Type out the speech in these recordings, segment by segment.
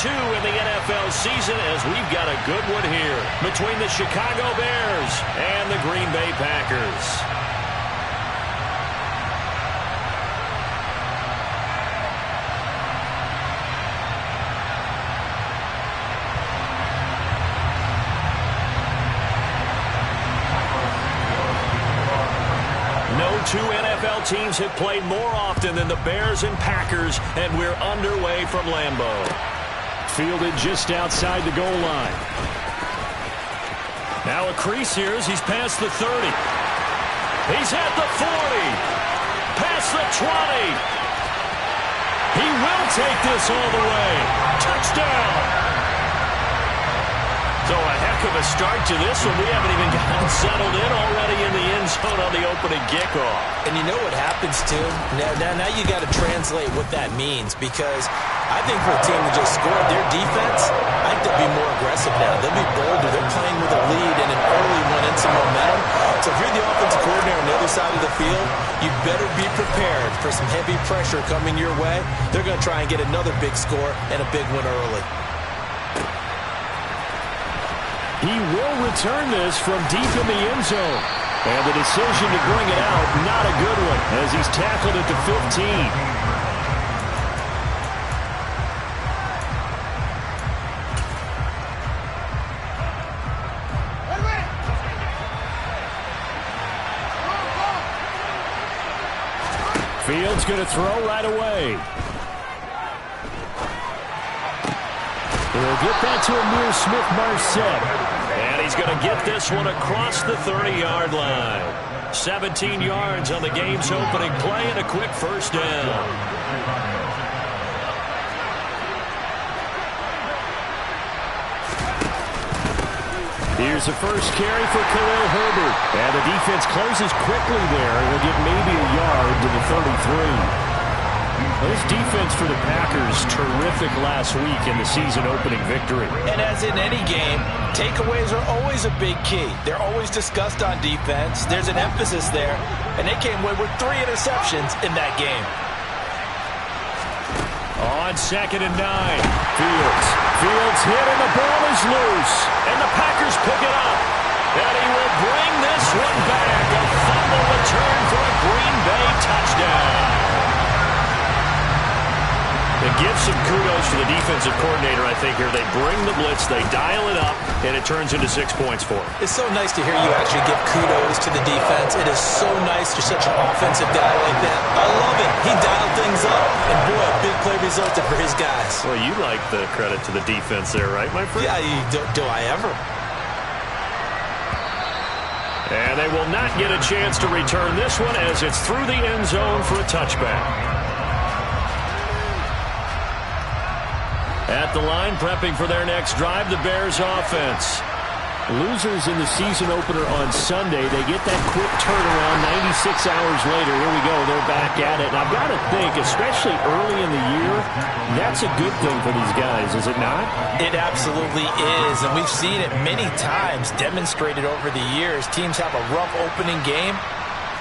2 in the NFL season, as we've got a good one here between the Chicago Bears and the Green Bay Packers. Two NFL teams have played more often than the Bears and Packers, and we're underway from Lambeau. Fielded just outside the goal line. Now a crease here as he's past the 30. He's at the 40. Past the 20. He will take this all the way. Touchdown. So a heck of a start to this one. We haven't even gotten settled in already in the end zone on the opening kickoff. And you know what happens, too? Now you got to translate what that means, because I think for a team that just scored their defense, I think they'll be more aggressive now. They'll be bolder. They're playing with a lead and an early one and some momentum. So if you're the offensive coordinator on the other side of the field, you better be prepared for some heavy pressure coming your way. They're going to try and get another big score and a big one early. He will return this from deep in the end zone. And the decision to bring it out, not a good one, as he's tackled at the 15. Fields going to throw right away. He'll get that to Ihmir Smith-Marsette. And he's going to get this one across the 30-yard line. 17 yards on the game's opening play and a quick first down. Here's the first carry for Khalil Herbert. And the defense closes quickly there. He'll get maybe a yard to the 33. This defense for the Packers, terrific last week in the season-opening victory. And as in any game, takeaways are always a big key. They're always discussed on defense. There's an emphasis there, and they came away with 3 interceptions in that game. On 2nd and 9, Fields hit, and the ball is loose. And the Packers pick it up. And he will bring this one back. A fumble return for a Green Bay touchdown. It gives some kudos to the defensive coordinator, I think, here. They bring the blitz, they dial it up, and it turns into 6 points for him. It's so nice to hear you actually give kudos to the defense. It is so nice you're such an offensive guy like that. I love it. He dialed things up, and boy, a big play resulted for his guys. Well, you like the credit to the defense there, right, my friend? Yeah, do I ever? And they will not get a chance to return this one as it's through the end zone for a touchback. At the line, prepping for their next drive, the Bears offense. Losers in the season opener on Sunday, they get that quick turnaround 96 hours later. Here we go, they're back at it. And I've got to think, especially early in the year, that's a good thing for these guys, is it not? It absolutely is, and we've seen it many times demonstrated over the years. Teams have a rough opening game,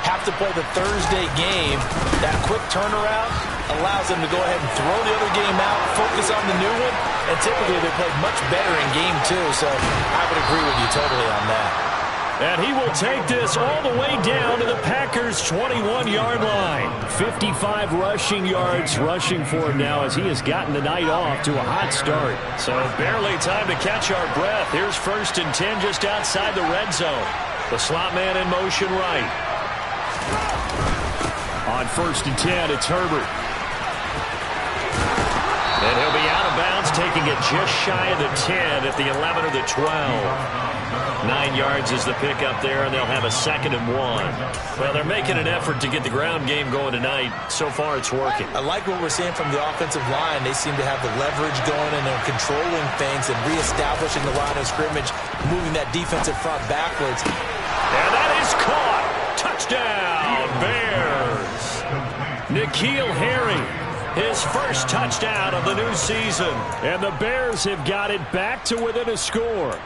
have to play the Thursday game. That quick turnaround allows them to go ahead and throw the other game out, focus on the new one, and typically they play much better in game 2, so I would agree with you totally on that. And he will take this all the way down to the Packers' 21-yard line. 55 rushing yards rushing for him now as he has gotten the night off to a hot start. So barely time to catch our breath. Here's 1st and 10 just outside the red zone. The slot man in motion right. On 1st and 10, it's Herbert. And he'll be out of bounds, taking it just shy of the 10 at the 11 or the 12. 9 yards is the pickup there, and they'll have a 2nd and 1. Well, they're making an effort to get the ground game going tonight. So far, it's working. I like what we're seeing from the offensive line. They seem to have the leverage going, and they're controlling things and reestablishing the line of scrimmage, moving that defensive front backwards. And that is caught. Touchdown, Bears. N'Keal Harry. His first touchdown of the new season. And the Bears have got it back to within a score.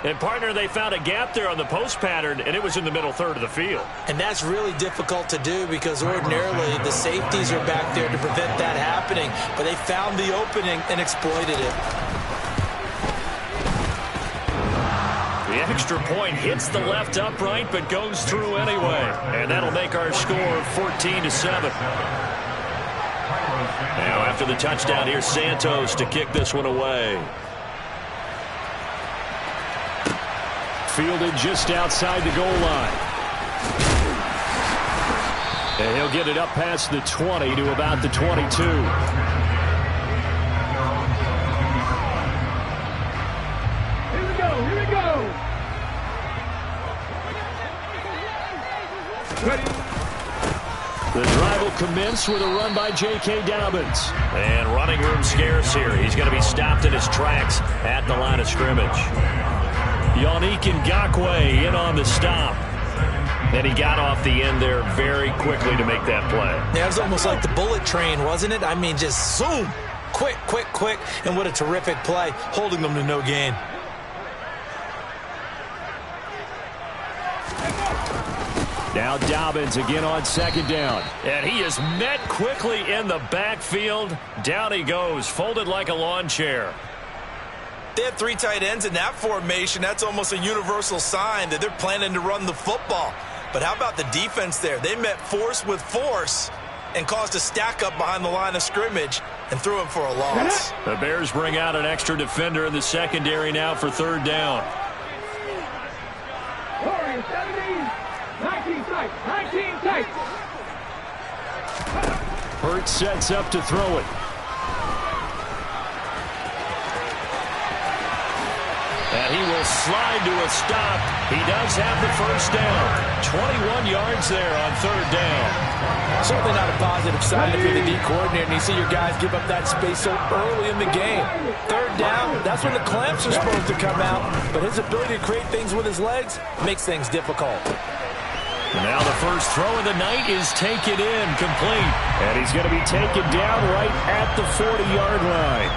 And, partner, they found a gap there on the post pattern, and it was in the middle third of the field. And that's really difficult to do because ordinarily the safeties are back there to prevent that happening. But they found the opening and exploited it. The extra point hits the left upright but goes through anyway. And that'll make our score 14-7. Now after the touchdown, here's Santos to kick this one away. Fielded just outside the goal line. And he'll get it up past the 20 to about the 22. Here we go. Ready. The drive will commence with a run by J.K. Dobbins. And running room scarce here. He's going to be stopped in his tracks at the line of scrimmage. Yannick Ngakoue in on the stop. And he got off the end there very quickly to make that play. Yeah, it was almost like the bullet train, wasn't it? I mean, just zoom. Quick. And what a terrific play, holding them to no gain. Now Dobbins again on second down. And he is met quickly in the backfield. Down he goes, folded like a lawn chair. They had 3 tight ends in that formation. That's almost a universal sign that they're planning to run the football. But how about the defense there? They met force with force and caused a stack up behind the line of scrimmage and threw him for a loss. The Bears bring out an extra defender in the secondary now for third down. 19 tight. Hurts sets up to throw it. And he will slide to a stop. He does have the first down. 21 yards there on third down. Certainly not a positive sign if you're the D coordinator and you see your guys give up that space so early in the game. Third down, that's when the clamps are supposed to come out. But his ability to create things with his legs makes things difficult. And now the first throw of the night is taken in, complete. And he's going to be taken down right at the 40-yard line.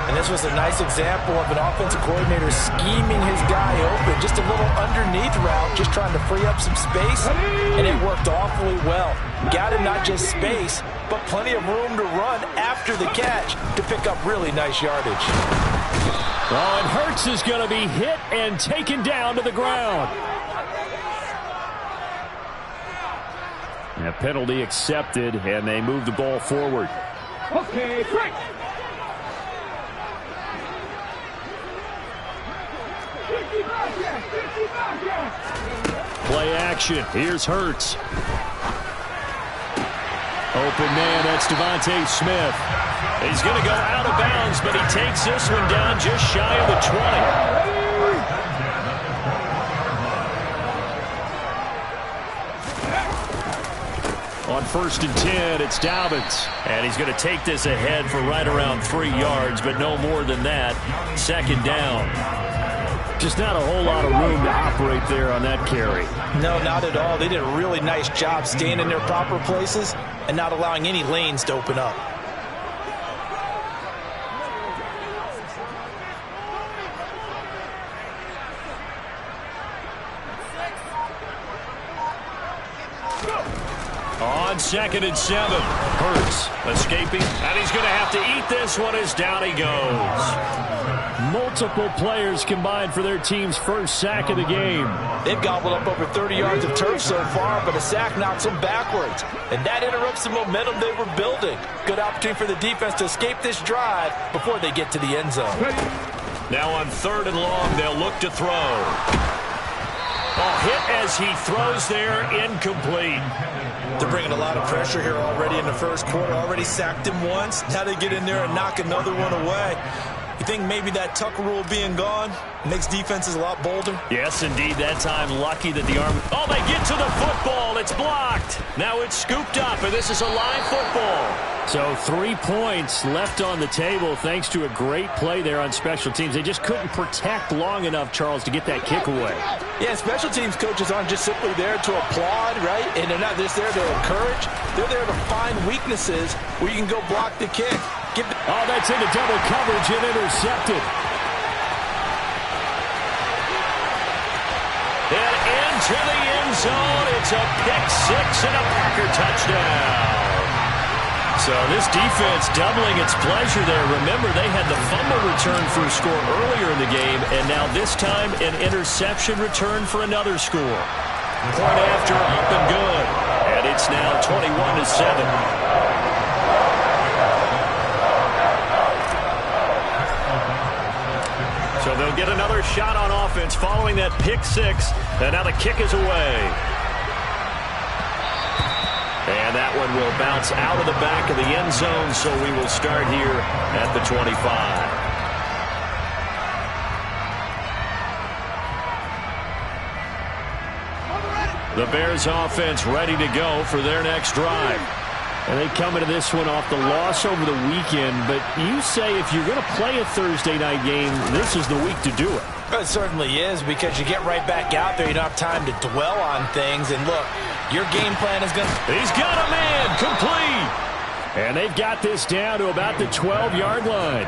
And this was a nice example of an offensive coordinator scheming his guy open. Just a little underneath route, just trying to free up some space. And it worked awfully well. Got him not just space, but plenty of room to run after the catch to pick up really nice yardage. Oh, and Hurts is going to be hit and taken down to the ground. A penalty accepted, and they move the ball forward. Okay, quick. Play action. Here's Hurts. Open man, that's Devontae Smith. He's going to go out of bounds, but he takes this one down just shy of the 20. On 1st and 10, it's Dobbins. And he's going to take this ahead for right around 3 yards, but no more than that. Second down. Just not a whole lot of room to operate there on that carry. No, not at all. They did a really nice job staying in their proper places and not allowing any lanes to open up. On 2nd and 7, Hurts escaping, and he's going to have to eat this one as down he goes. Multiple players combined for their team's first sack of the game. They've gobbled up over 30 yards of turf so far, but a sack knocks them backwards. And that interrupts the momentum they were building. Good opportunity for the defense to escape this drive before they get to the end zone. Now on 3rd and long, they'll look to throw. Hit as he throws there, incomplete. They're bringing a lot of pressure here already in the first quarter. Already sacked him once. Now they get in there and knock another one away. You think maybe that Tucker rule being gone makes defenses a lot bolder? Yes, indeed. That time, lucky that the arm... Oh, they get to the football. It's blocked. Now it's scooped up, and this is a live football. So 3 points left on the table thanks to a great play there on special teams. They just couldn't protect long enough, Charles, to get that kick away. Yeah, special teams coaches aren't just simply there to applaud, right? And they're not just there to encourage. They're there to find weaknesses where you can go block the kick. Oh, that's into double coverage and intercepted. into the end zone. It's a pick six and a Packer touchdown. So this defense doubling its pleasure there. Remember, they had the fumble return for a score earlier in the game, and now this time an interception return for another score. Point after, up and good. And it's now 21-7. So they'll get another shot on offense following that pick six. And now the kick is away. And that one will bounce out of the back of the end zone, so we will start here at the 25. The Bears offense ready to go for their next drive. And they come into this one off the loss over the weekend, but you say if you're going to play a Thursday night game, this is the week to do it. It certainly is, because you get right back out there. You don't have time to dwell on things. And look, your game plan is going to... He's got a man, complete. And they've got this down to about the 12-yard line.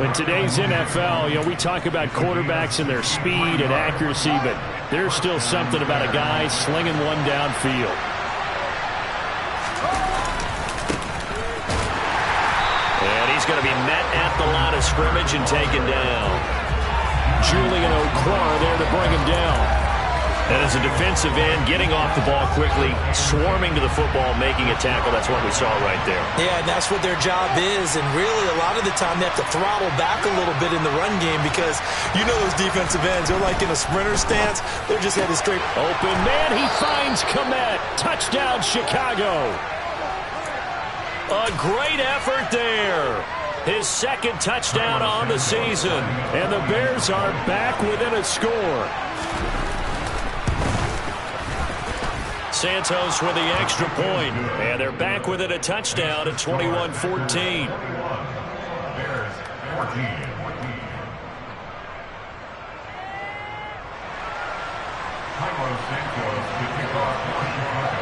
In today's NFL, we talk about quarterbacks and their speed and accuracy, but there's still something about a guy slinging one downfield. And he's going to be met at the line of scrimmage and taken down. Julian Okwara there to bring him down. And as a defensive end, getting off the ball quickly, swarming to the football, making a tackle, that's what we saw right there. Yeah, and that's what their job is. And really, a lot of the time, they have to throttle back a little bit in the run game because you know those defensive ends, they're like in a sprinter stance. They're just headed straight. Open man, he finds Kmet. Touchdown, Chicago. A great effort there. His second touchdown on the season. And the Bears are back within a score. Santos with the extra point. And they're back within a touchdown at 21-14.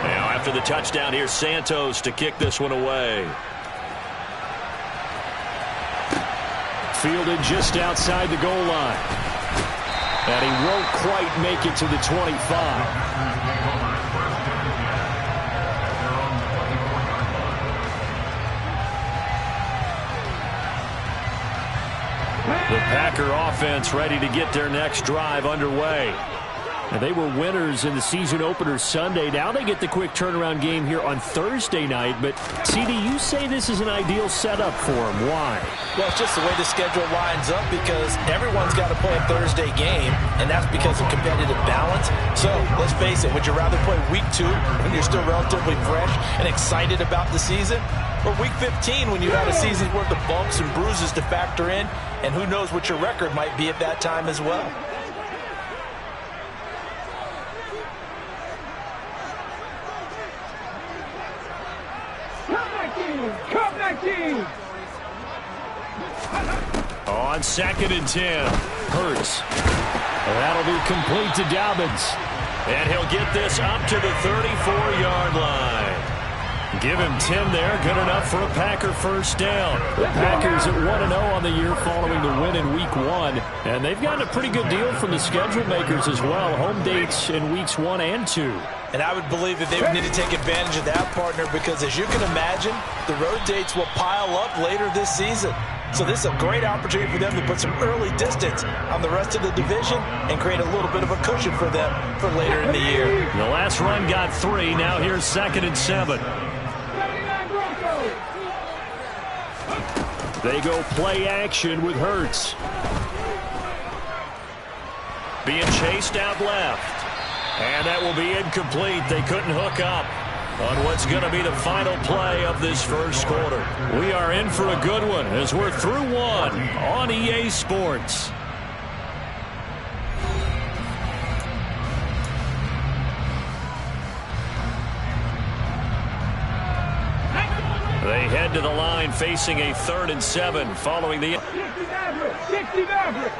Now after the touchdown, here's Santos to kick this one away. Fielded just outside the goal line. And he won't quite make it to the 25. The Packer offense ready to get their next drive underway. And they were winners in the season opener Sunday. Now they get the quick turnaround game here on Thursday night. But, CD, you say this is an ideal setup for them. Why? Well, it's just the way the schedule lines up because everyone's got to play a Thursday game, and that's because of competitive balance. So, let's face it, would you rather play week 2 when you're still relatively fresh and excited about the season? Or week 15 when you've had a season's worth of bumps and bruises to factor in, and who knows what your record might be at that time as well. On 2nd and 10, Hurts. That'll be complete to Dobbins. And he'll get this up to the 34-yard line. Give him 10 there. Good enough for a Packer first down. The Packers at 1-0 on the year following the win in Week 1. And they've gotten a pretty good deal from the schedule makers as well. Home dates in Weeks 1 and 2. And I would believe that they would need to take advantage of that, partner, because as you can imagine, the road dates will pile up later this season. So this is a great opportunity for them to put some early distance on the rest of the division and create a little bit of a cushion for them for later in the year. The last run got 3. Now here's 2nd and 7. They go play action with Hurts. Being chased out left. And that will be incomplete. They couldn't hook up on what's going to be the final play of this first quarter. We are in for a good one as we're through one on EA Sports. They head to the line facing a 3rd and 7 following the... 60 Mavericks.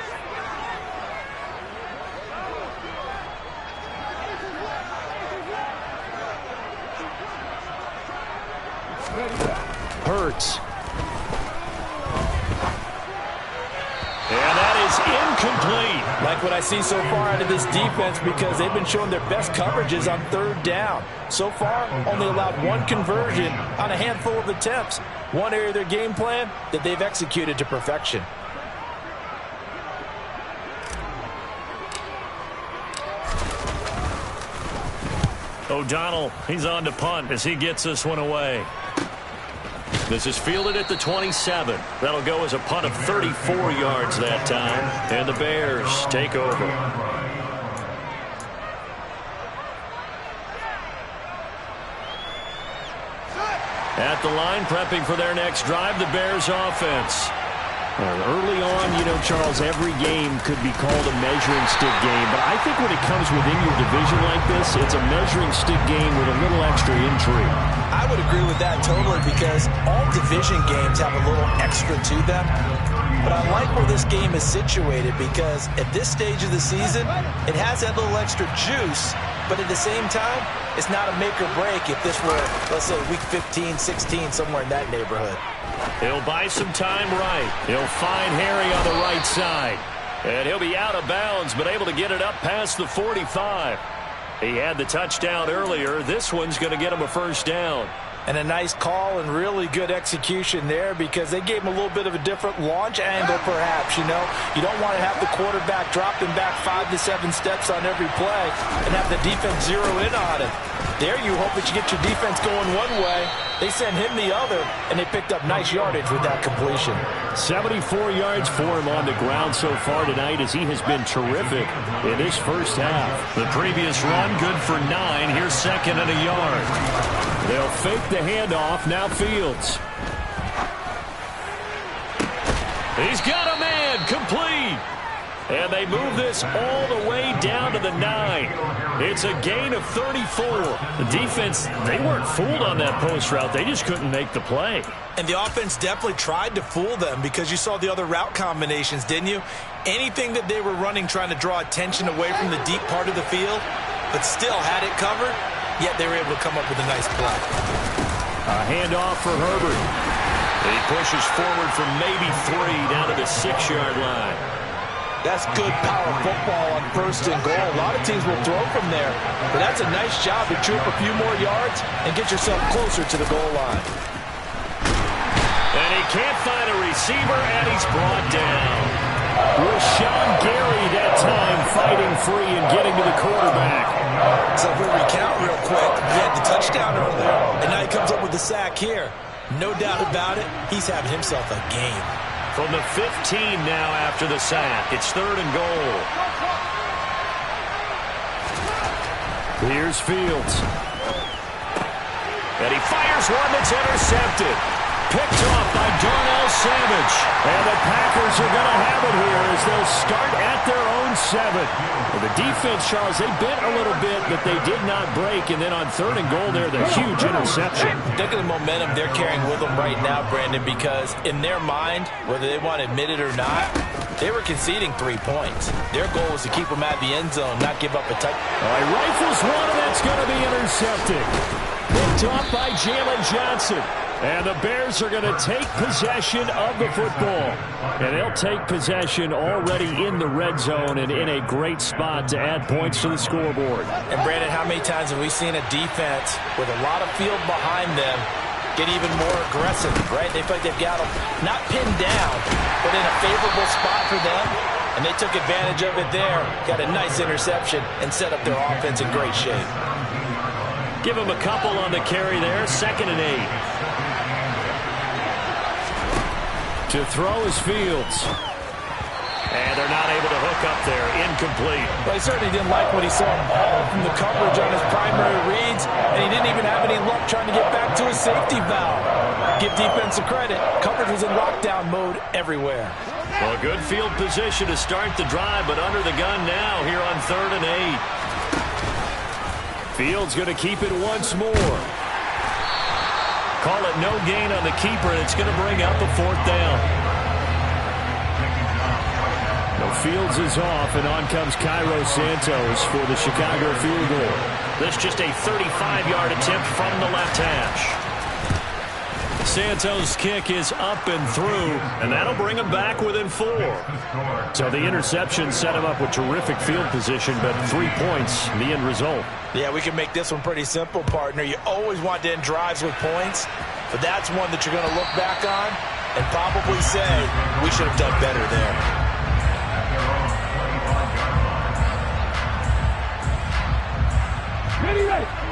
Hurts. And that is complete. Like what I see so far out of this defense because they've been showing their best coverages on third down. So far, only allowed one conversion on a handful of attempts. One area of their game plan that they've executed to perfection. O'Donnell, he's on to punt as he gets this one away. This is fielded at the 27. That'll go as a punt of 34 yards that time. And the Bears take over. At the line, prepping for their next drive, the Bears offense. Early on, Charles, every game could be called a measuring stick game. But I think when it comes within your division like this, it's a measuring stick game with a little extra intrigue. I would agree with that totally because all division games have a little extra to them. But I like where this game is situated because at this stage of the season, it has that little extra juice. But at the same time, it's not a make or break if this were, let's say, week 15, 16, somewhere in that neighborhood. He'll buy some time right. He'll find Harry on the right side. And he'll be out of bounds, but able to get it up past the 45. He had the touchdown earlier. This one's going to get him a first down. And a nice call and really good execution there because they gave him a little bit of a different launch angle perhaps, You don't want to have the quarterback dropping back 5 to 7 steps on every play and have the defense zero in on it. There you hope that you get your defense going one way. They sent him the other, and they picked up nice yardage with that completion. 74 yards for him on the ground so far tonight as he has been terrific in his first half. The previous run good for 9. Here's second and a yard. They'll fake the handoff. Now Fields. He's got a man. Complete. And they move this all the way down to the 9. It's a gain of 34. The defense, they weren't fooled on that post route. They just couldn't make the play. And the offense definitely tried to fool them because you saw the other route combinations, didn't you? Anything that they were running trying to draw attention away from the deep part of the field, but still had it covered, yet they were able to come up with a nice play. A handoff for Herbert. He pushes forward from maybe 3 down to the 6-yard line. That's good power football on first and goal. A lot of teams will throw from there, but that's a nice job to chew up a few more yards and get yourself closer to the goal line. And he can't find a receiver, and he's brought down. Rashawn Gary that time fighting free and getting to the quarterback. So if we recount real quick, he had the touchdown earlier, and now he comes up with the sack here. No doubt about it, he's having himself a game. From the 15 now after the sack. It's 3rd and goal. Here's Fields. And he fires one that's intercepted. Picked off by Darnell Savage. And the Packers are going to have it here as they'll start at their own 7. Well, the defense, Charles, they bit a little bit, but they did not break. And then on 3rd and goal there, the huge interception. Look at the momentum they're carrying with them right now, Brandon, because in their mind, whether they want to admit it or not, they were conceding 3 points. Their goal was to keep them at the end zone, not give up a touchdown. All right, rifles one, and that's going to be intercepted. Picked off by Jalen Johnson. And the Bears are going to take possession of the football. And they'll take possession already in the red zone and in a great spot to add points to the scoreboard. And, Brandon, how many times have we seen a defense with a lot of field behind them get even more aggressive, right? They feel like they've got them not pinned down, but in a favorable spot for them. And they took advantage of it there, got a nice interception, and set up their offense in great shape. Give him a couple on the carry there. 2nd and 8. To throw is Fields. And they're not able to hook up there. Incomplete. Well, he certainly didn't like what he saw all from the coverage on his primary reads, and he didn't even have any luck trying to get back to his safety valve. Give defensive credit. Coverage was in lockdown mode everywhere. Well, good field position to start the drive, but under the gun now here on 3rd and 8. Fields going to keep it once more. Call it no gain on the keeper, and it's going to bring up a 4th down. No, Fields is off, and on comes Cairo Santos for the Chicago field goal. This just a 35-yard attempt from the left hash. Santos' kick is up and through, and that'll bring him back within 4. So the interception set him up with terrific field position, but 3 points, the end result. Yeah, we can make this one pretty simple, partner. You always want to end drives with points, but that's one that you're going to look back on and probably say, we should have done better there.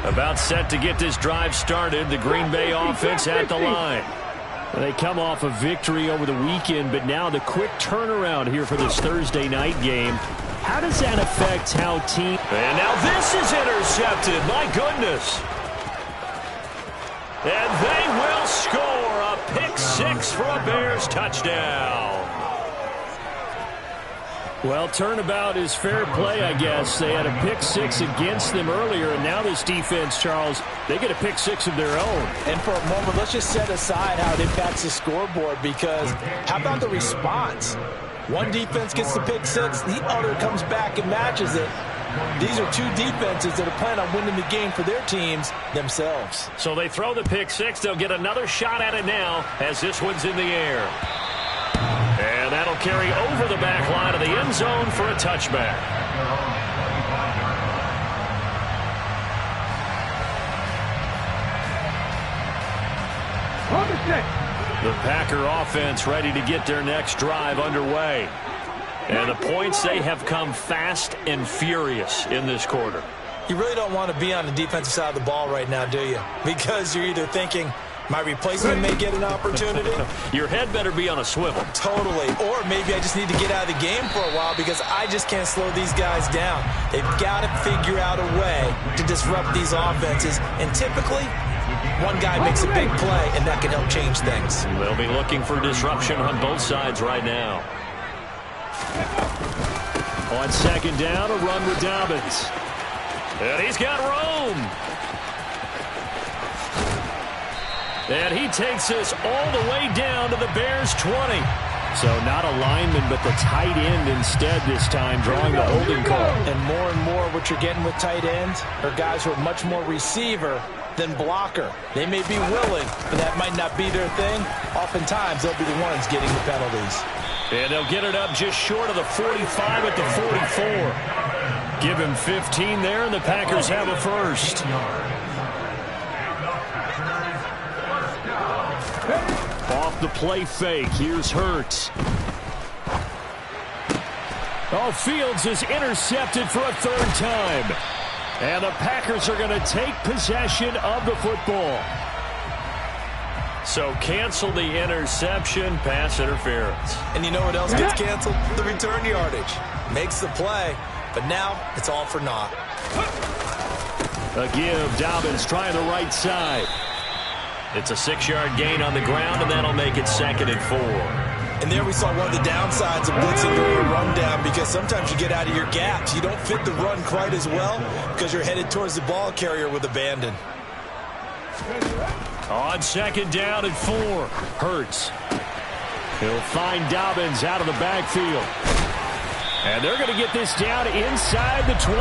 About set to get this drive started. The Green Bay offense at the line. They come off a victory over the weekend, but now the quick turnaround here for this Thursday night game. How does that affect how team... And now this is intercepted. My goodness. And they will score a pick 6 for a Bears touchdown. Well, turnabout is fair play, I guess. They had a pick 6 against them earlier, and now this defense, Charles, they get a pick 6 of their own. And for a moment, let's just set aside how it impacts the scoreboard, because how about the response? One defense gets the pick 6, the other comes back and matches it. These are two defenses that are planning on winning the game for their teams themselves. So they throw the pick 6. They'll get another shot at it now as this one's in the air. And that'll carry over the back line of the end zone for a touchback. The Packer offense ready to get their next drive underway. And the points, they have come fast and furious in this quarter. You really don't want to be on the defensive side of the ball right now, do you? Because you're either thinking, my replacement may get an opportunity. Your head better be on a swivel. Totally. Or maybe I just need to get out of the game for a while because I just can't slow these guys down. They've got to figure out a way to disrupt these offenses. And typically, one guy makes a big play, and that can help change things. They'll be looking for disruption on both sides right now. On second down, a run with Dobbins. And he's got room. And he takes this all the way down to the Bears' 20. So not a lineman, but the tight end instead this time, drawing the holding call. And more what you're getting with tight ends are guys who are much more receiver than blocker. They may be willing, but that might not be their thing. Oftentimes, they'll be the ones getting the penalties. And they'll get it up just short of the 45 at the 44. Give him 15 there, and the Packers have a first. Off the play fake, here's Hurts. Oh, Fields is intercepted for a third time. And the Packers are going to take possession of the football. So cancel the interception, pass interference. And you know what else gets canceled? The return yardage. Makes the play, but now it's all for naught. A give, Dobbins trying the right side. It's a 6-yard gain on the ground, and that'll make it 2nd and 4. And there we saw one of the downsides of blitzing during a rundown, because sometimes you get out of your gaps. You don't fit the run quite as well because you're headed towards the ball carrier with abandon. On second down and 4, Hurts. He'll find Dobbins out of the backfield. And they're going to get this down inside the 20.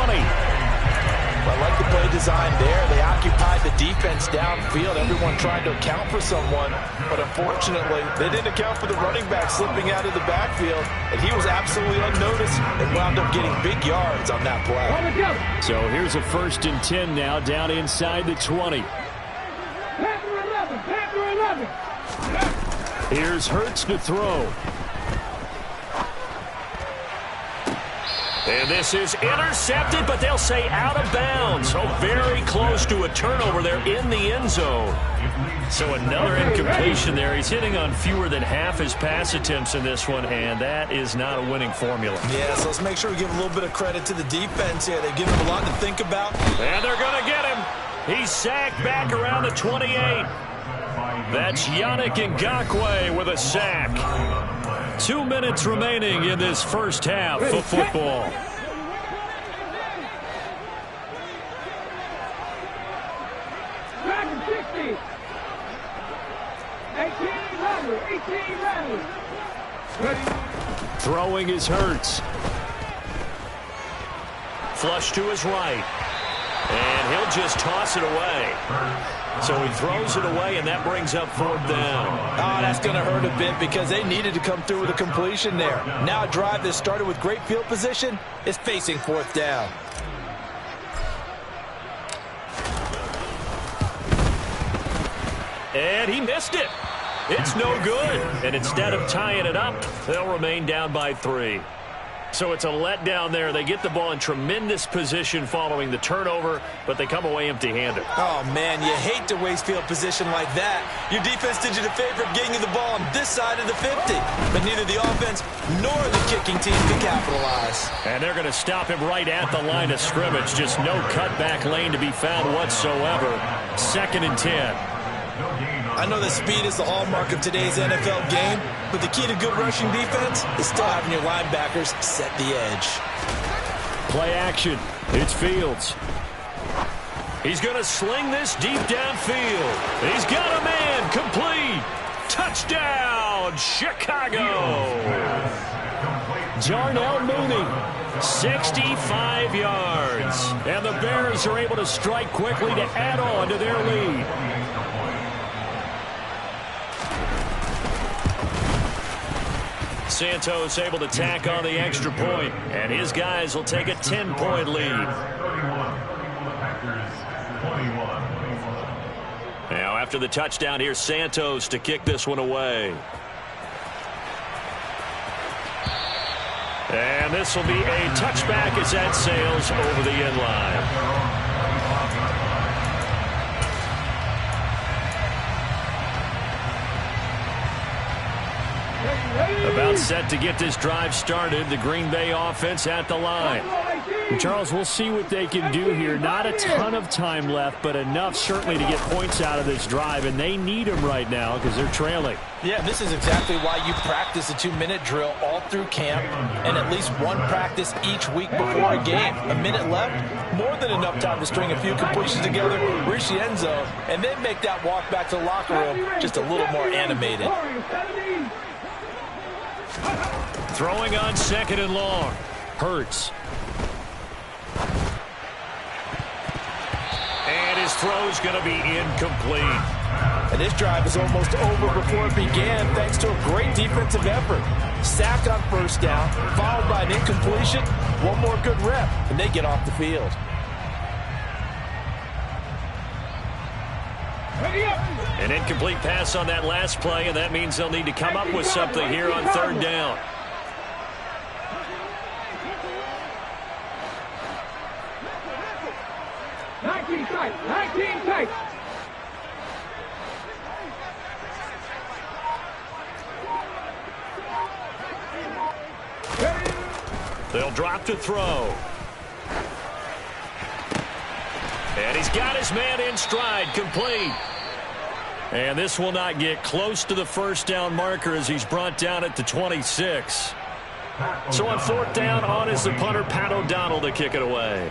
I like the play design there. They occupied the defense downfield. Everyone trying to account for someone, but unfortunately, they didn't account for the running back slipping out of the backfield, and he was absolutely unnoticed and wound up getting big yards on that play. So here's a 1st and 10 now, down inside the 20. Here's Hurts to throw. And this is intercepted, but they'll say out of bounds. So very close to a turnover there in the end zone. So another incompletion there. He's hitting on fewer than half his pass attempts in this one, and that is not a winning formula. Yeah, so let's make sure we give a little bit of credit to the defense here. They've given him a lot to think about. And they're going to get him. He's sacked back around the 28. That's Yannick Ngakoue with a sack. 2 minutes remaining in this first half of football. Throwing is Hurts. Flush to his right. And he'll he'll just toss it away. So he throws it away, and that brings up 4th down. Oh, that's going to hurt a bit because they needed to come through with a completion there. Now a drive that started with great field position is facing 4th down. And he missed it. It's no good. And instead of tying it up, they'll remain down by 3. So it's a letdown there. They get the ball in tremendous position following the turnover, but they come away empty-handed. Oh, man, you hate to waste field position like that. Your defense did you the favor of getting you the ball on this side of the 50. But neither the offense nor the kicking team can capitalize. And they're going to him right at the line of scrimmage. Just no cutback lane to be found whatsoever. 2nd and 10. I know that speed is the hallmark of today's NFL game, but the key to good rushing defense is still having your linebackers set the edge. Play action. It's Fields. He's going to sling this deep downfield. He's got a man. Complete. Touchdown, Chicago. Darnell Mooney, 65 yards. And the Bears are able to strike quickly to add on to their lead. Santos able to tack on the extra point, and his guys will take a 10-point lead. Now, after the touchdown, here's Santos to kick this one away. And this will be a touchback as that sails over the end line. About set to get this drive started. The Green Bay offense at the line. And Charles, we'll see what they can do here. Not a ton of time left, but enough certainly to get points out of this drive, and they need them right now because they're trailing. Yeah, this is exactly why you practice a 2-minute drill all through camp and at least one practice each week before a game. A minute left, more than enough time to string a few completions together, reach the end zone, and then make that walk back to the locker room just a little more animated. Throwing on 2nd and long. Hurts. And his throw's going to be incomplete. And this drive is almost over before it began thanks to a great defensive effort. Sack on 1st down, followed by an incompletion. One more good rep, and they get off the field. An incomplete pass on that last play, and that means they'll need to come up with something here on 3rd down. They'll drop to throw. And he's got his man in stride, complete. And this will not get close to the 1st down marker as he's brought down at the 26. So on 4th down, on is the punter, Pat O'Donnell, to kick it away.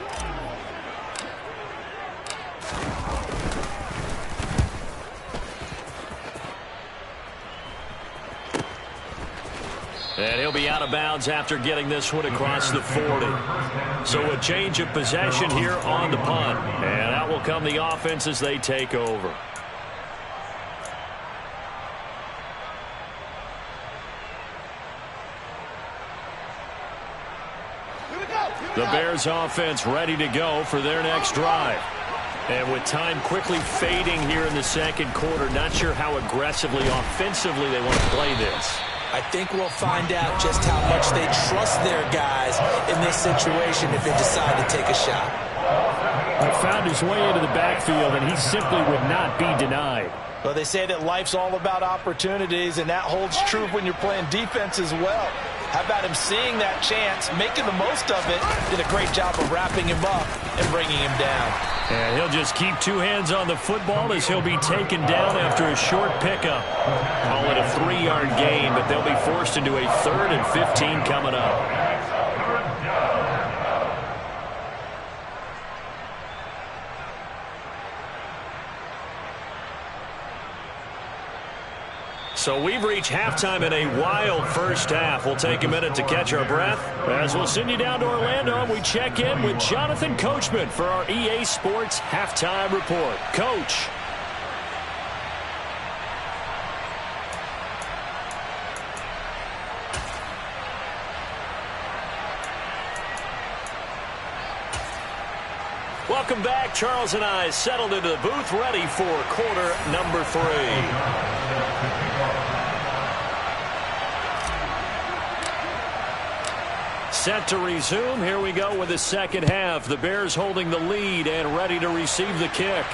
And he'll be out of bounds after getting this one across the 40. So a change of possession here on the punt. And out will come the offense as they take over. The Bears offense ready to go for their next drive. And with time quickly fading here in the 2nd quarter, not sure how aggressively, offensively they want to play this. I think we'll find out just how much they trust their guys in this situation if they decide to take a shot. He found his way into the backfield, and he simply would not be denied. Well, they say that life's all about opportunities, and that holds true when you're playing defense as well. How about him seeing that chance, making the most of it, did a great job of wrapping him up and bringing him down. And he'll just keep 2 hands on the football as he'll be taken down after a short pickup. Call it a 3-yard gain, but they'll be forced into a 3rd and 15 coming up. So we've reached halftime in a wild first half. We'll take a minute to catch our breath as we'll send you down to Orlando and we check in with Jonathan Coachman for our EA Sports Halftime Report. Coach. Welcome back. Charles and I settled into the booth, ready for quarter number 3. Set to resume. Here we go with the second half. The Bears holding the lead and ready to receive the kick.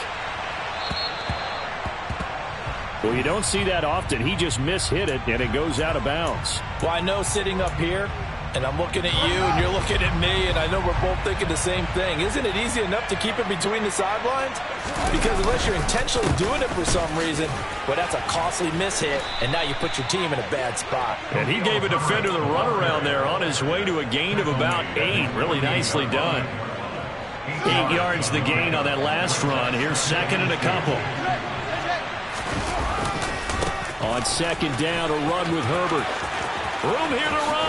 Well, you don't see that often. He just mishit it, and it goes out of bounds. Well, I know sitting up here, and I'm looking at you, and you're looking at me, and I know we're both thinking the same thing. Isn't it easy enough to keep it between the sidelines? Because unless you're intentionally doing it for some reason, well, that's a costly mishit, and now you put your team in a bad spot. And he gave a defender the runaround there on his way to a gain of about 8. Really nicely done. 8 yards the gain on that last run. Here's second and a couple. On second down, a run with Herbert. Room here to run.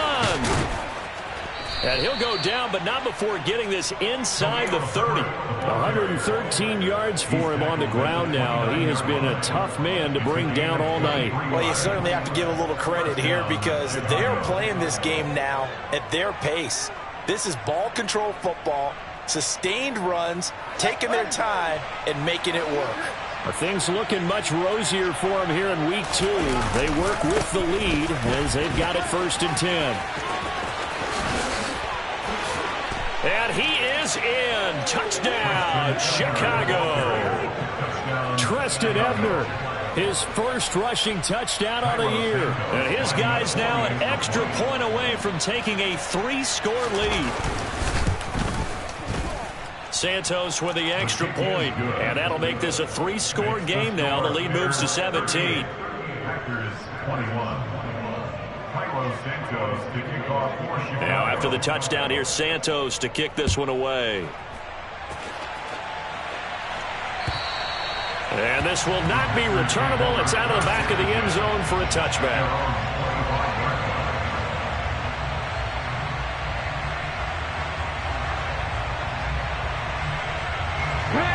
And he'll go down, but not before getting this inside the 30. 113 yards for him on the ground now. He has been a tough man to bring down all night. Well, you certainly have to give a little credit here because they're playing this game now at their pace. This is ball control football, sustained runs, taking their time, and making it work. Things looking much rosier for him here in week 2. They work with the lead as they've got it 1st and 10. And he is in. Touchdown, Chicago. Treston Ebner, his first rushing touchdown on the year. And his guys now an extra point away from taking a 3-score lead. Santos with the extra point, and that'll make this a 3-score game now. The lead moves to 17. Now after the touchdown, here's Santos to kick this one away. And this will not be returnable. It's out of the back of the end zone for a touchback.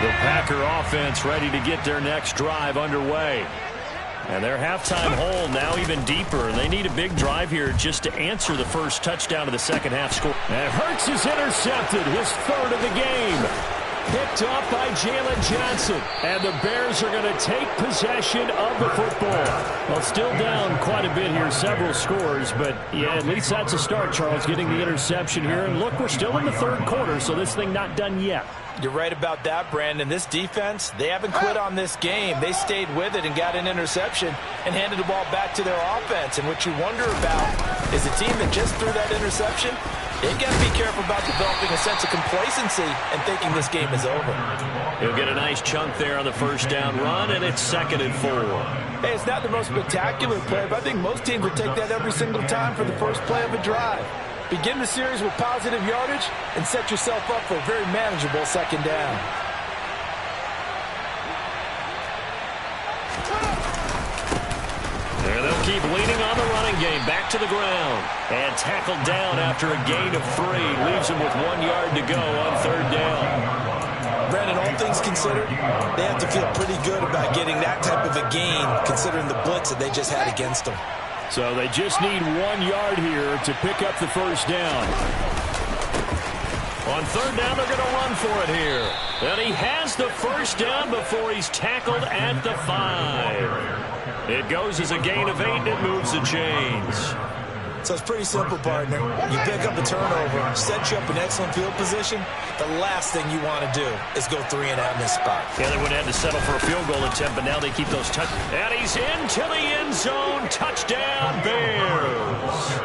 The Packer offense ready to get their next drive underway. And their halftime hole now even deeper. And they need a big drive here just to answer the first touchdown of the second half score. And Hurts is intercepted, his 3rd of the game. Picked up by Jalen Johnson. And the Bears are going to take possession of the football. Well, still down quite a bit here, several scores. But, yeah, at least that's a start, Charles, getting the interception here. And look, we're still in the 3rd quarter, so this thing not done yet. You're right about that, Brandon. This defense, they haven't quit on this game. They stayed with it and got an interception and handed the ball back to their offense. And what you wonder about is a team that just threw that interception, they got to be careful about developing a sense of complacency and thinking this game is over. He'll get a nice chunk there on the first down run, and it's 2nd and 4. Hey, it's not the most spectacular play, but I think most teams would take that every single time for the first play of a drive. Begin the series with positive yardage and set yourself up for a very manageable second down. And they'll keep leaning on the running game. Back to the ground. And tackled down after a gain of 3. Leaves him with 1 yard to go on 3rd down. Brandon, all things considered, they have to feel pretty good about getting that type of a gain considering the blitz that they just had against them. So they just need 1 yard here to pick up the first down. On 3rd down, they're going to run for it here. And he has the first down before he's tackled at the 5. It goes as a gain of 8, and it moves the chains. So it's pretty simple, partner. You pick up a turnover, set you up in excellent field position. The last thing you want to do is go 3 and out in this spot. Yeah, they would have had to settle for a field goal attempt, but now they keep those touch. And he's into the end zone. Touchdown, Bears.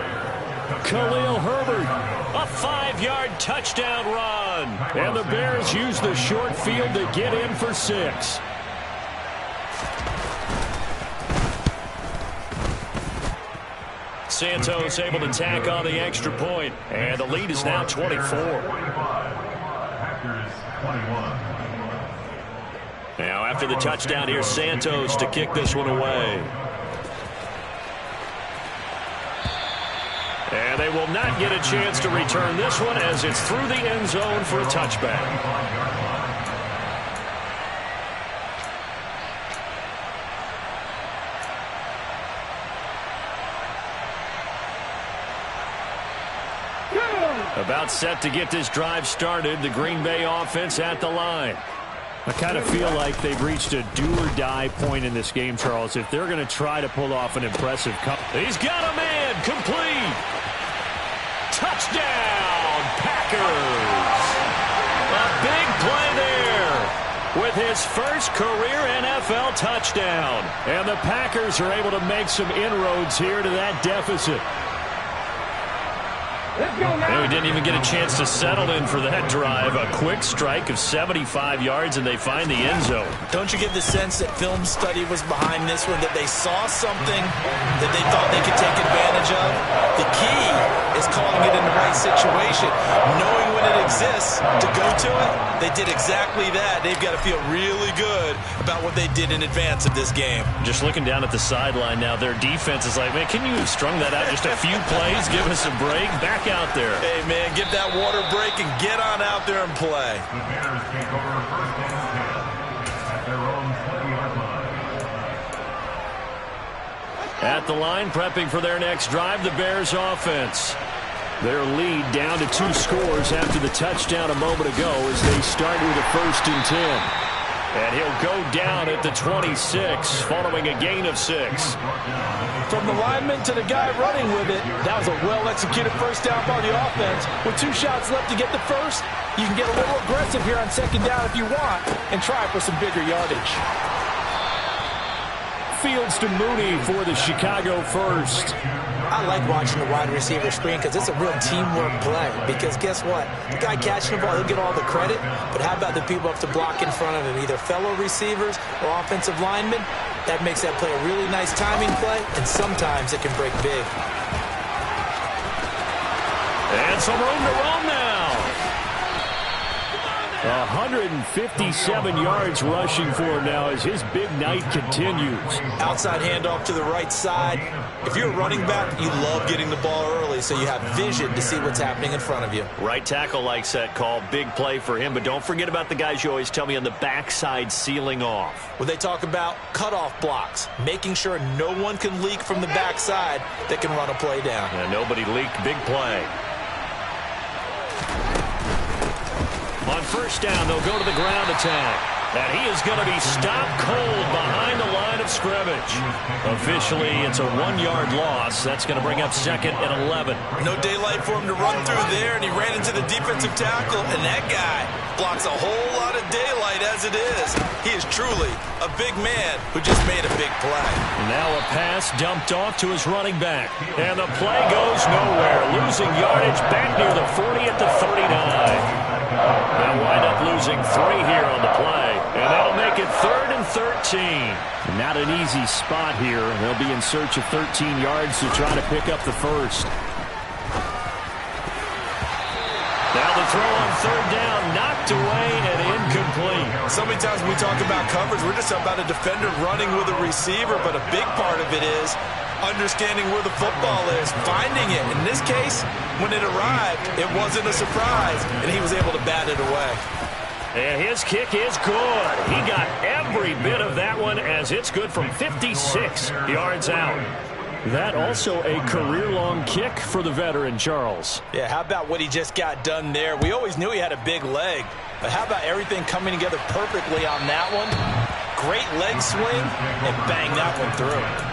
Khalil Herbert. A 5-yard touchdown run. And the Bears use the short field to get in for 6. Santos able to tack on the extra point, and the lead is now 24. Now after the touchdown, here's Santos to kick this one away. they will not get a chance to return this one as it's through the end zone for a touchback. About set to get this drive started, the Green Bay offense at the line. I kind of feel like they've reached a do-or-die point in this game, Charles. If they're going to try to pull off an impressive He's got a man, complete. Touchdown, Packers. A big play there with his first career NFL touchdown. And the Packers are able to make some inroads here to that deficit. And we didn't even get a chance to settle in for that drive. A quick strike of 75 yards, and they find the end zone. Don't you get the sense that film study was behind this one, that they saw something that they thought they could take advantage of? The key is calling it in the right situation. Knowing when it exists to go to it, they did exactly that. They've got to feel really good about what they did in advance of this game. Just looking down at the sideline now, their defense is like, man, can you have strung that out just a few plays? Give us a break. Back out there. Hey, man, give that water break and get on out there and play. The Bears take over first and 10 at their own 20-yard line. At the line, prepping for their next drive, the Bears offense. Their lead down to 2 scores after the touchdown a moment ago as they start with a 1st and 10. And he'll go down at the 26 following a gain of 6. From the lineman to the guy running with it, that was a well-executed first down by the offense. With 2 shots left to get the first, you can get a little aggressive here on 2nd down if you want and try for some bigger yardage. Fields to Mooney for the Chicago first. I like watching the wide receiver screen because it's a real teamwork play. Because guess what? The guy catching the ball, he'll get all the credit. But how about the people up to block in front of him? Either fellow receivers or offensive linemen. That makes that play a really nice timing play. And sometimes it can break big. And some room to roam now. 157 yards rushing for him now as his big night continues. Outside handoff to the right side. If you're a running back, you love getting the ball early so you have vision to see what's happening in front of you. Right tackle likes that call. Big play for him. But don't forget about the guys you always tell me on the backside sealing off. When they talk about cutoff blocks, making sure no one can leak from the backside that can run a play down. And nobody leaked. Big play. On 1st down, they'll go to the ground attack. And he is going to be stopped cold behind the line of scrimmage. Officially, it's a 1-yard loss. That's going to bring up 2nd and 11. No daylight for him to run through there, and he ran into the defensive tackle, and that guy blocks a whole lot of daylight as it is. He is truly a big man who just made a big play. Now a pass dumped off to his running back. And the play goes nowhere. Losing yardage back near the 40 at the 39. They'll wind up losing 3 here on the play. And that'll make it 3rd and 13. Not an easy spot here. They'll be in search of 13 yards to try to pick up the first. Now the throw on 3rd down, knocked away and incomplete. So many times when we talk about coverage, we're just about a defender running with a receiver, but a big part of it is understanding where the football is, finding it. In this case, when it arrived, it wasn't a surprise, and he was able to bat it away. And his kick is good. He got every bit of that one as it's good from 56 yards out. That also a career-long kick for the veteran, Charles. Yeah, how about what he just got done there? We always knew he had a big leg, but how about everything coming together perfectly on that one? Great leg swing, and bang that one through.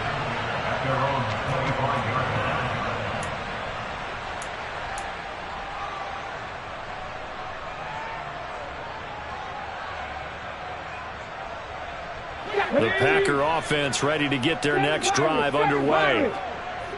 The Packer offense ready to get their next drive underway.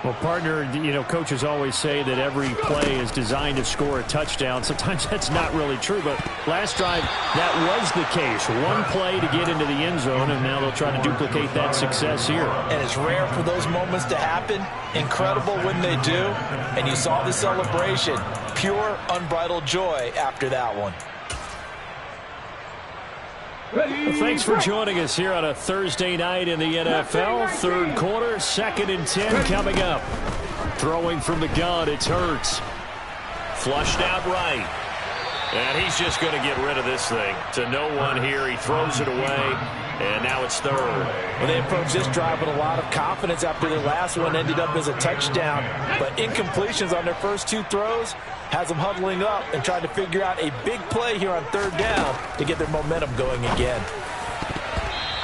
Well, partner, coaches always say that every play is designed to score a touchdown. Sometimes that's not really true, but last drive, that was the case. 1 play to get into the end zone, and now they'll try to duplicate that success here. And it's rare for those moments to happen. Incredible when they do. And you saw the celebration. Pure, unbridled joy after that one. Well, thanks for joining us here on a Thursday night in the NFL. 3rd quarter, 2nd and 10 coming up. Throwing from the gun, it's Hurts. Flushed out right. And he's just going to get rid of this thing. To no one here. He throws it away. And now it's third. Well, they approached this drive with a lot of confidence after their last one ended up as a touchdown. But incompletions on their first two throws has them huddling up and trying to figure out a big play here on third down to get their momentum going again.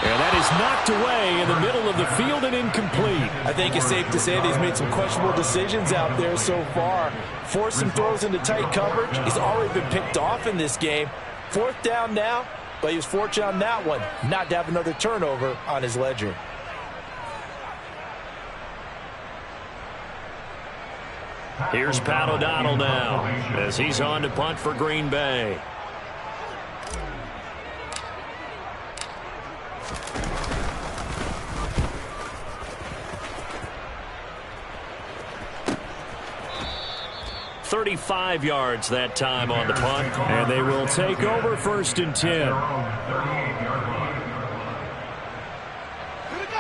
And that is knocked away in the middle of the field and incomplete. I think it's safe to say that he's made some questionable decisions out there so far. Forced some throws into tight coverage. He's already been picked off in this game. Fourth down now, but he was fortunate on that one not to have another turnover on his ledger. Here's Pat O'Donnell now as he's on to punt for Green Bay. .35 yards that time on the punt. And they will take over 1st and 10.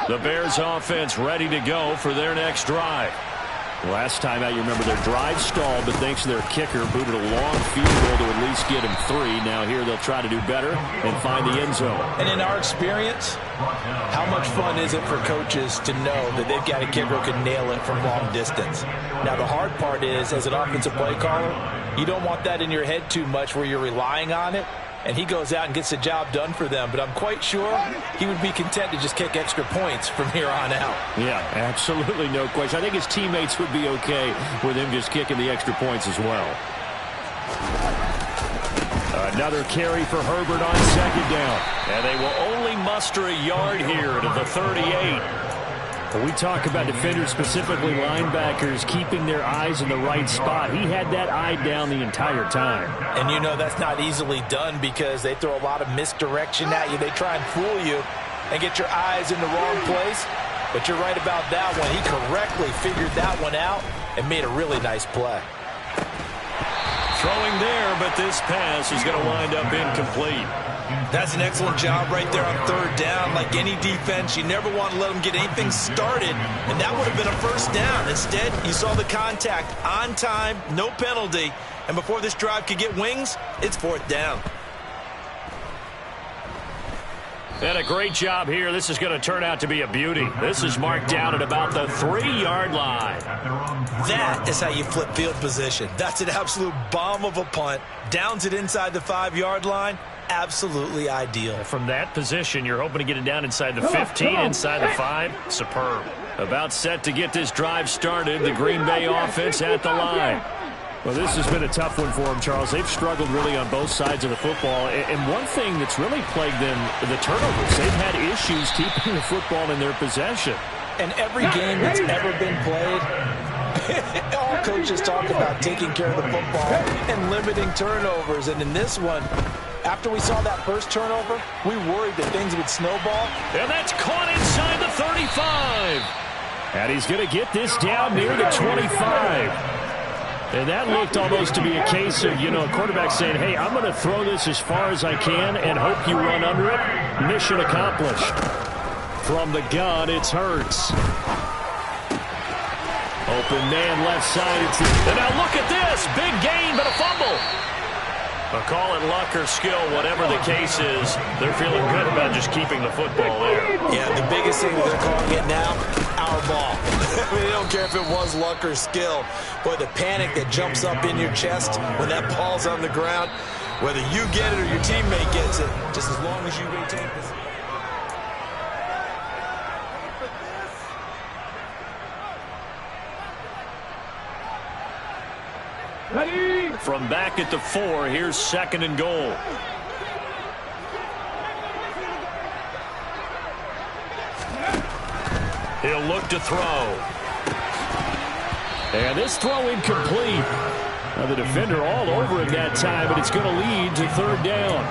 The Bears offense ready to go for their next drive. Last time out, you remember their drive stalled, but thanks to their kicker, booted a long field goal to at least get him 3. Now here they'll try to do better and find the end zone. And in our experience, how much fun is it for coaches to know that they've got a kicker who can nail it from long distance? Now the hard part is, as an offensive play caller, you don't want that in your head too much where you're relying on it. And he goes out and gets the job done for them. But I'm quite sure he would be content to just kick extra points from here on out. Yeah, absolutely no question. I think his teammates would be okay with him just kicking the extra points as well. Another carry for Herbert on 2nd down. And they will only muster a yard here to the 38. When we talk about defenders, specifically linebackers, keeping their eyes in the right spot, he had that eye down the entire time. And you know that's not easily done because they throw a lot of misdirection at you. They try and fool you and get your eyes in the wrong place. But you're right about that one. He correctly figured that one out and made a really nice play. Throwing there, but this pass is going to wind up incomplete. That's an excellent job right there on 3rd down. Like any defense, you never want to let them get anything started, and that would have been a 1st down. Instead, you saw the contact on time, no penalty, and before this drive could get wings, it's 4th down. And a great job here. This is going to turn out to be a beauty. This is marked down at about the 3-yard line. That is how you flip field position. That's an absolute bomb of a punt. Downs it inside the 5-yard line. Absolutely ideal. From that position, you're hoping to get it down inside the 15, inside the 5. Superb. About set to get this drive started. The Green Bay offense at the line. Well, this has been a tough one for them, Charles. They've struggled really on both sides of the football. And one thing that's really plagued them, the turnovers. They've had issues keeping the football in their possession. And every game that's ever been played, all coaches talk about taking care of the football and limiting turnovers. And in this one, after we saw that first turnover, we worried that things would snowball. And that's caught inside the 35. And he's going to get this down near the 25. And that looked almost to be a case of, a quarterback saying, hey, I'm going to throw this as far as I can and hope you run under it. Mission accomplished. From the gun, it's Hurts. Open man left side. And now look at this. Big gain, but a fumble. Call it luck or skill, whatever the case is, they're feeling good about just keeping the football there. Yeah, the biggest thing that they're calling it now, our ball. I mean, they don't care if it was luck or skill. Boy, the panic that jumps up in your chest when that ball's on the ground, whether you get it or your teammate gets it, just as long as you maintain this. Ready? From back at the 4, here's 2nd and goal. He'll look to throw. And this throw incomplete. Now the defender all over it that time, but it's going to lead to 3rd down.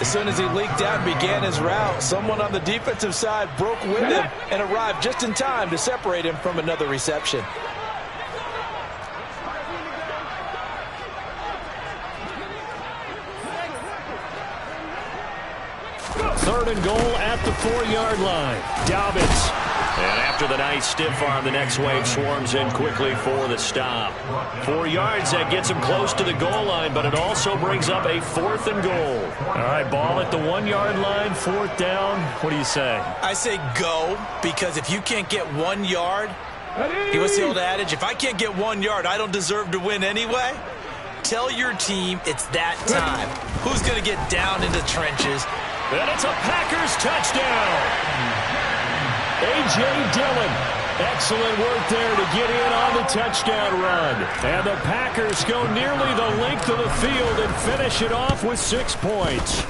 As soon as he leaked out and began his route, someone on the defensive side broke with him and arrived just in time to separate him from another reception. 3rd and goal at the 4-yard line. Dobbins And after the nice stiff arm, the next wave swarms in quickly for the stop. 4 yards, that gets him close to the goal line, but it also brings up a 4th and goal. All right, ball at the 1-yard line, 4th down. What do you say? I say go, because if you can't get 1 yard, what's the old adage? If I can't get 1 yard, I don't deserve to win anyway. Tell your team it's that time. Who's going to get down into the trenches? And it's a Packers touchdown. A.J. Dillon. Excellent work there to get in on the touchdown run. And the Packers go nearly the length of the field and finish it off with 6 points.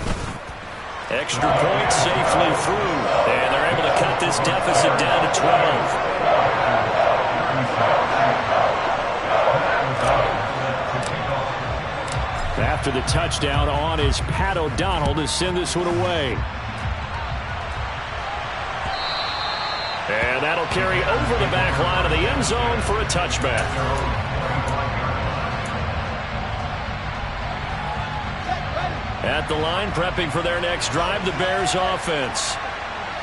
Extra point safely through. And they're able to cut this deficit down to 12. After the touchdown, on is Pat O'Donnell to send this one away. And that'll carry over the back line of the end zone for a touchback. At the line, prepping for their next drive, the Bears offense.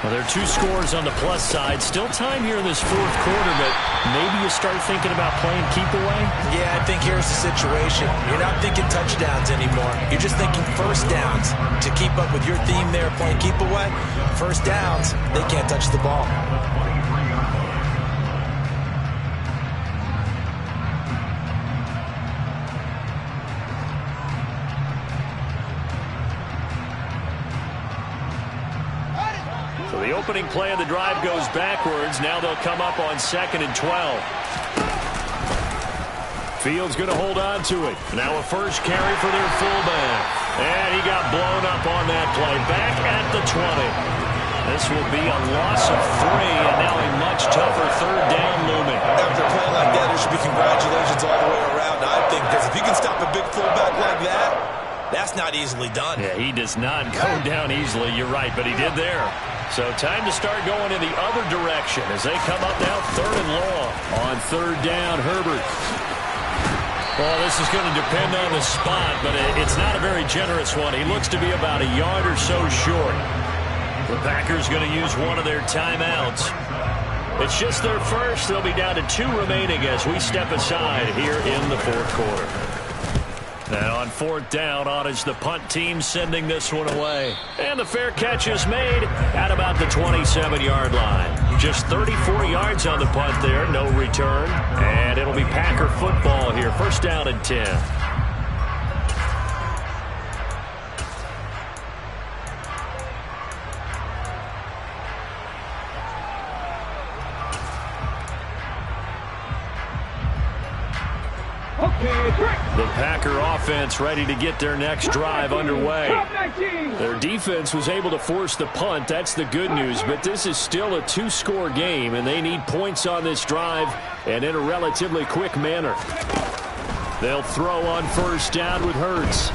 Well, there are 2 scores on the plus side. Still time here in this 4th quarter, but maybe you start thinking about playing keep away? Yeah, I think here's the situation. You're not thinking touchdowns anymore. You're just thinking first downs. To keep up with your theme there, playing keep away, first downs, they can't touch the ball. The opening play of the drive goes backwards. Now they'll come up on 2nd and 12. Fields going to hold on to it. Now a first carry for their fullback. And he got blown up on that play. Back at the 20. This will be a loss of 3, and now a much tougher 3rd down looming. After a play like that, there should be congratulations all the way around, I think, because if you can stop a big fullback like that, that's not easily done. Yeah, he does not go down easily. You're right, but he did there. So time to start going in the other direction as they come up now 3rd and long. On 3rd down, Herbert. Well, this is going to depend on the spot, but it's not a very generous one. He looks to be about a yard or so short. The Packers going to use one of their timeouts. It's just their first. They'll be down to 2 remaining as we step aside here in the 4th quarter. And on 4th down, on is the punt team sending this one away. And the fair catch is made at about the 27-yard line. Just 34 yards on the punt there, no return. And it'll be Packer football here, 1st down and 10. The Packer offense ready to get their next drive underway. Their defense was able to force the punt. That's the good news. But this is still a 2-score game, and they need points on this drive and in a relatively quick manner. They'll throw on 1st down with Hurts.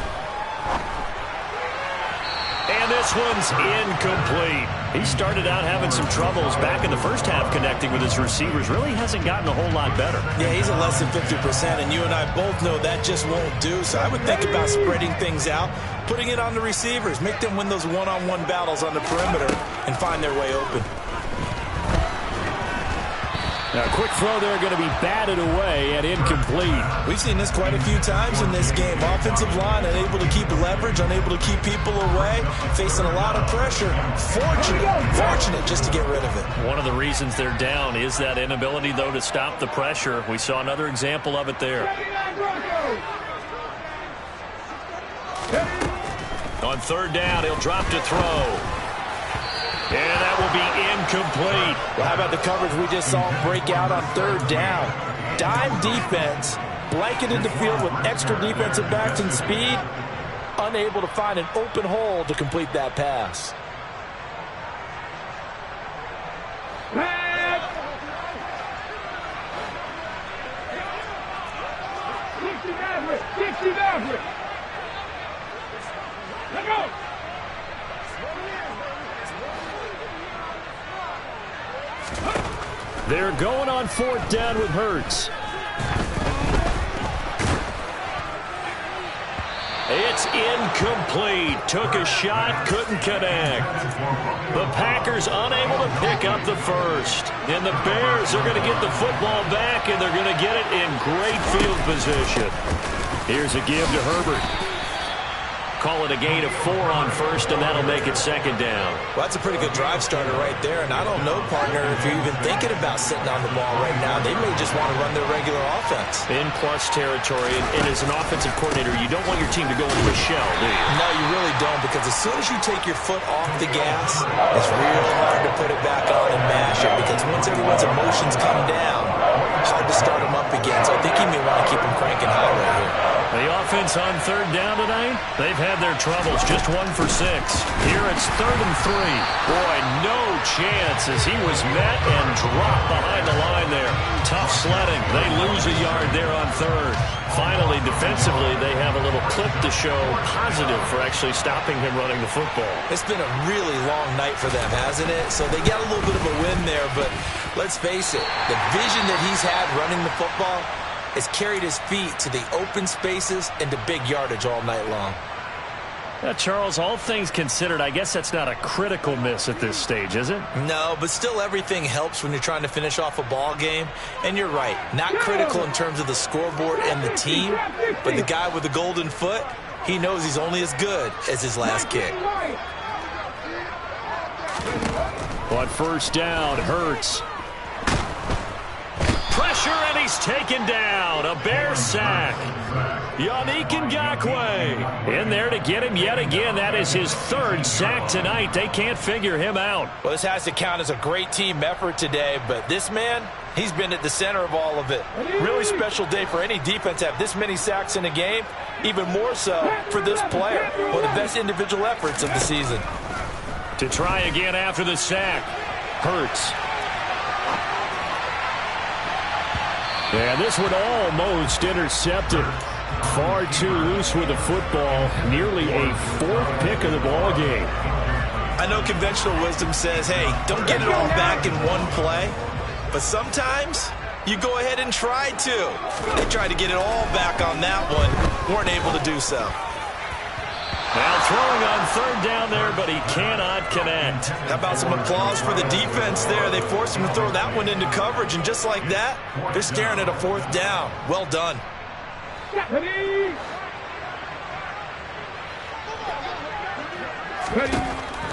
And this one's incomplete. He started out having some troubles back in the first half connecting with his receivers. Really hasn't gotten a whole lot better. Yeah, he's at less than 50%, and you and I both know that just won't do. So I would think about spreading things out, putting it on the receivers, make them win those one-on-one battles on the perimeter, and find their way open. Now, a quick throw there going to be batted away and incomplete. We've seen this quite a few times in this game. Offensive line unable to keep leverage, unable to keep people away, facing a lot of pressure. Fortunate just to get rid of it. One of the reasons they're down is that inability, though, to stop the pressure. We saw another example of it there. On 3rd down, he'll drop to throw. And that will be incomplete. Well, how about the coverage we just saw him break out on 3rd down? Dime defense, blanketed the field with extra defensive backs and speed, unable to find an open hole to complete that pass. Let go. They're going on 4th down with Hurts. It's incomplete. Took a shot, couldn't connect. The Packers unable to pick up the first. And the Bears are going to get the football back, and they're going to get it in great field position. Here's a give to Herbert. Call it a gain of 4 on first, and that'll make it second down. Well, that's a pretty good drive starter right there. And I don't know, partner, if you're even thinking about sitting on the ball right now. They may just want to run their regular offense. In plus territory, and as an offensive coordinator, you don't want your team to go into a shell, do you? No, you really don't, because as soon as you take your foot off the gas, it's real hard to put it back on and mash it, because once everyone's emotions come down, it's hard to start them up again. So I think you may want to keep them cranking high right here. The offense on third down tonight, they've had their troubles, just 1 for 6. Here it's 3rd and 3. Boy, no chance as he was met and dropped behind the line there. Tough sledding. They lose a yard there on third. Finally, defensively, they have a little clip to show positive for actually stopping him running the football. It's been a really long night for them, hasn't it? So they got a little bit of a win there, but let's face it, the vision that he's had running the football has carried his feet to the open spaces and to big yardage all night long. Charles, all things considered, I guess that's not a critical miss at this stage, is it? No, but still everything helps when you're trying to finish off a ball game. And you're right, not critical in terms of the scoreboard and the team, but the guy with the golden foot, he knows he's only as good as his last kick. On first down, Hurts. Pressure, and he's taken down. A Bear sack. Yannick Ngakoue in there to get him yet again. That is his 3rd sack tonight. They can't figure him out. Well, this has to count as a great team effort today, but this man, he's been at the center of all of it. Really special day for any defense to have this many sacks in a game, even more so for this player. One of the best individual efforts of the season. To try again after the sack. Hurts. And this one almost intercepted. Far too loose with the football. Nearly a 4th pick of the ball game. I know conventional wisdom says, hey, don't get it all back in one play. But sometimes you go ahead and try to. They tried to get it all back on that one. Weren't able to do so. Now throwing on third down there, but he cannot connect. How about some applause for the defense there? They forced him to throw that one into coverage, and just like that, they're staring at a 4th down. Well done.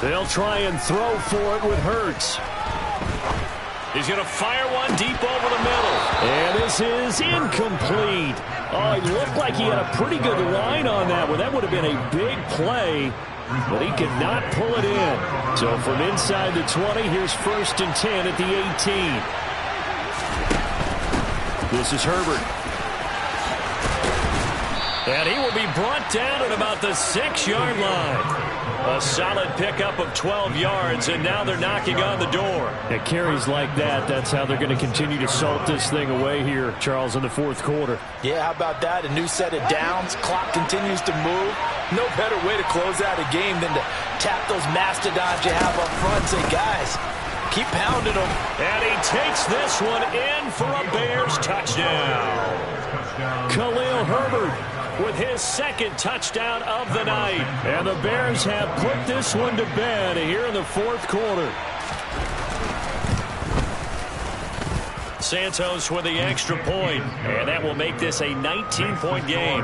They'll try and throw for it with Hurts. He's going to fire one deep over the middle. And this is incomplete. Oh, he looked like he had a pretty good line on that one. That would have been a big play, but he could not pull it in. So from inside the 20, here's 1st and 10 at the 18. This is Herbert. And he will be brought down at about the 6-yard line. A solid pickup of 12 yards, and now they're knocking on the door. At carries like that, that's how they're going to continue to salt this thing away here, Charles, in the 4th quarter. Yeah, how about that? A new set of downs. Clock continues to move. No better way to close out a game than to tap those mastodons you have up front and say, guys, keep pounding them. And he takes this one in for a Bears touchdown. Khalil Herbert with his 2nd touchdown of the night. And the Bears have put this one to bed here in the 4th quarter. Santos with the extra point, and that will make this a 19-point game.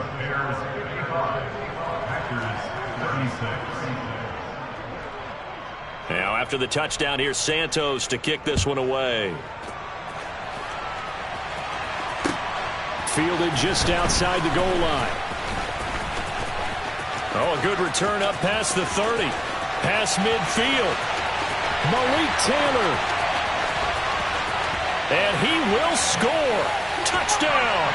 Now after the touchdown, here's Santos to kick this one away. Fielded just outside the goal line. Oh, a good return up past the 30. Past midfield. Malik Taylor. And he will score. Touchdown.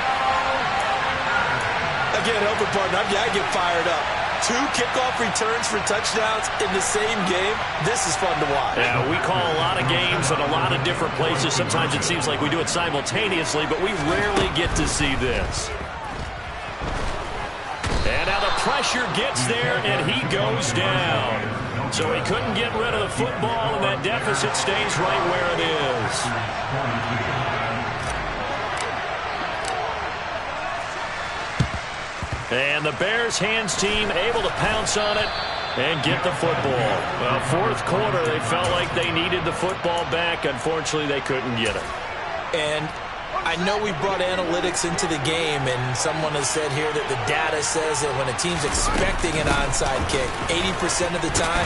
Again, help it, partner. I get fired up. 2 kickoff returns for touchdowns in the same game. This is fun to watch. Yeah, we call a lot of games in a lot of different places. Sometimes it seems like we do it simultaneously, but we rarely get to see this. And now the pressure gets there, and he goes down. So he couldn't get rid of the football, and that deficit stays right where it is. And the Bears hands team able to pounce on it and get the football. Well, fourth quarter, they felt like they needed the football back. Unfortunately, they couldn't get it. And I know we brought analytics into the game, and someone has said here that the data says that when a team's expecting an onside kick, 80% of the time,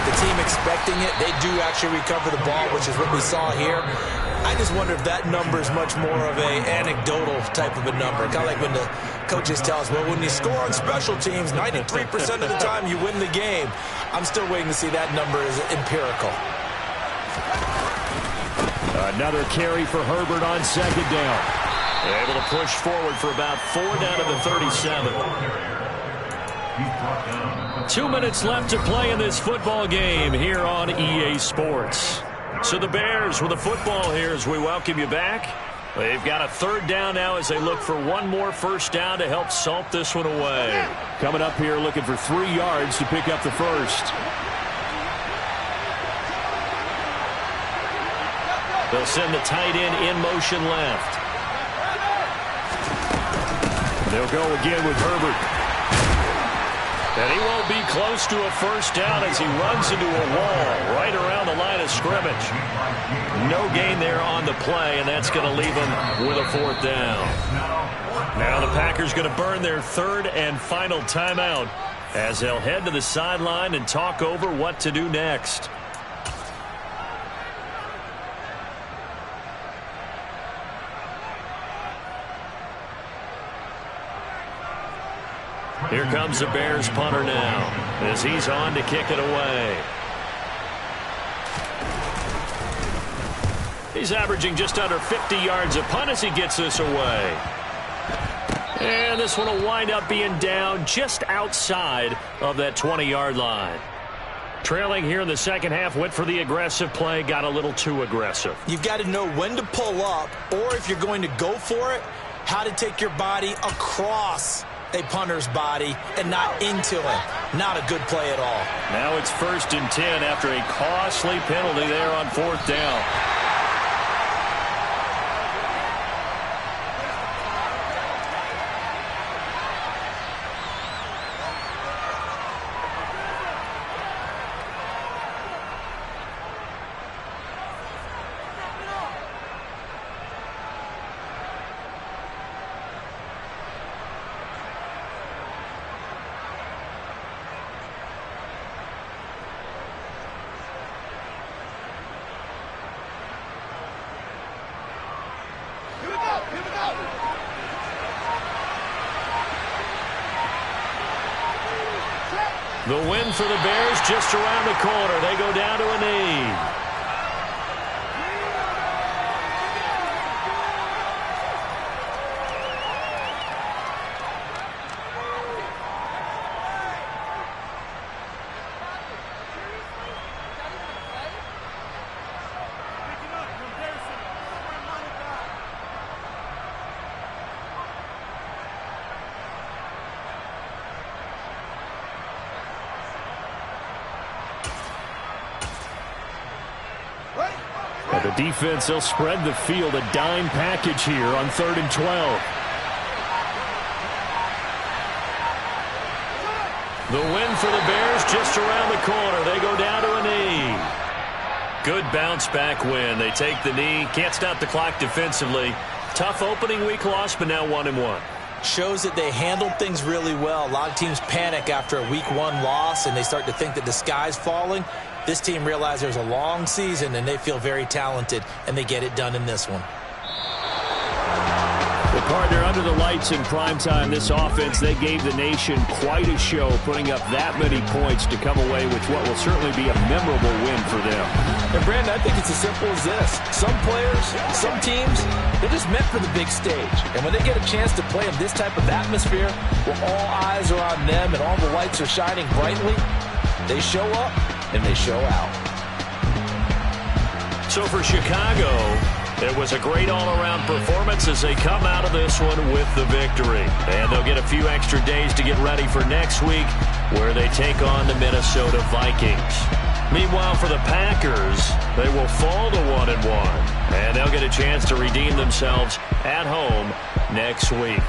the team expecting it, they do actually recover the ball, which is what we saw here. I just wonder if that number is much more of an anecdotal type of a number. Kind of like when the coaches tell us, well, when you score on special teams, 93% of the time you win the game. I'm still waiting to see that number is empirical. Another carry for Herbert on second down. Able to push forward for about 4 down to the 37. 2 minutes left to play in this football game here on EA Sports. So the Bears with the football here as we welcome you back. They've got a third down now as they look for one more first down to help salt this one away. Coming up here looking for 3 yards to pick up the first. They'll send the tight end in motion left. They'll go again with Herbert. And he won't be close to a first down as he runs into a wall right around the line of scrimmage. No gain there on the play, and that's going to leave him with a fourth down. Now the Packers going to burn their third and final timeout as they'll head to the sideline and talk over what to do next. Here comes the Bears punter now as he's on to kick it away. He's averaging just under 50 yards a punt as he gets this away. And this one will wind up being down just outside of that 20-yard line. Trailing here in the second half, went for the aggressive play, got a little too aggressive. You've got to know when to pull up, or if you're going to go for it, how to take your body across a punter's body and not into him. Not a good play at all. Now it's 1st and 10 after a costly penalty there on 4th down. The win for the Bears just around the corner. They go down to a knee. The defense, they'll spread the field, a dime package here on 3rd and 12. The win for the Bears just around the corner. They go down to a knee. Good bounce back win. They take the knee. Can't stop the clock defensively. Tough opening week loss, but now 1-1. Shows that they handled things really well. A lot of teams panic after a week 1 loss, and they start to think that the sky's falling. This team realized there's a long season, and they feel very talented, and they get it done in this one. Well, partner, under the lights in primetime, this offense, they gave the nation quite a show, putting up that many points to come away with what will certainly be a memorable win for them. And, Brandon, I think it's as simple as this. Some players, some teams, they're just meant for the big stage. And when they get a chance to play in this type of atmosphere, where all eyes are on them and all the lights are shining brightly, they show up and they show out. So for Chicago, it was a great all-around performance as they come out of this one with the victory. And they'll get a few extra days to get ready for next week, where they take on the Minnesota Vikings. Meanwhile, for the Packers, they will fall to 1-1, and they'll get a chance to redeem themselves at home next week.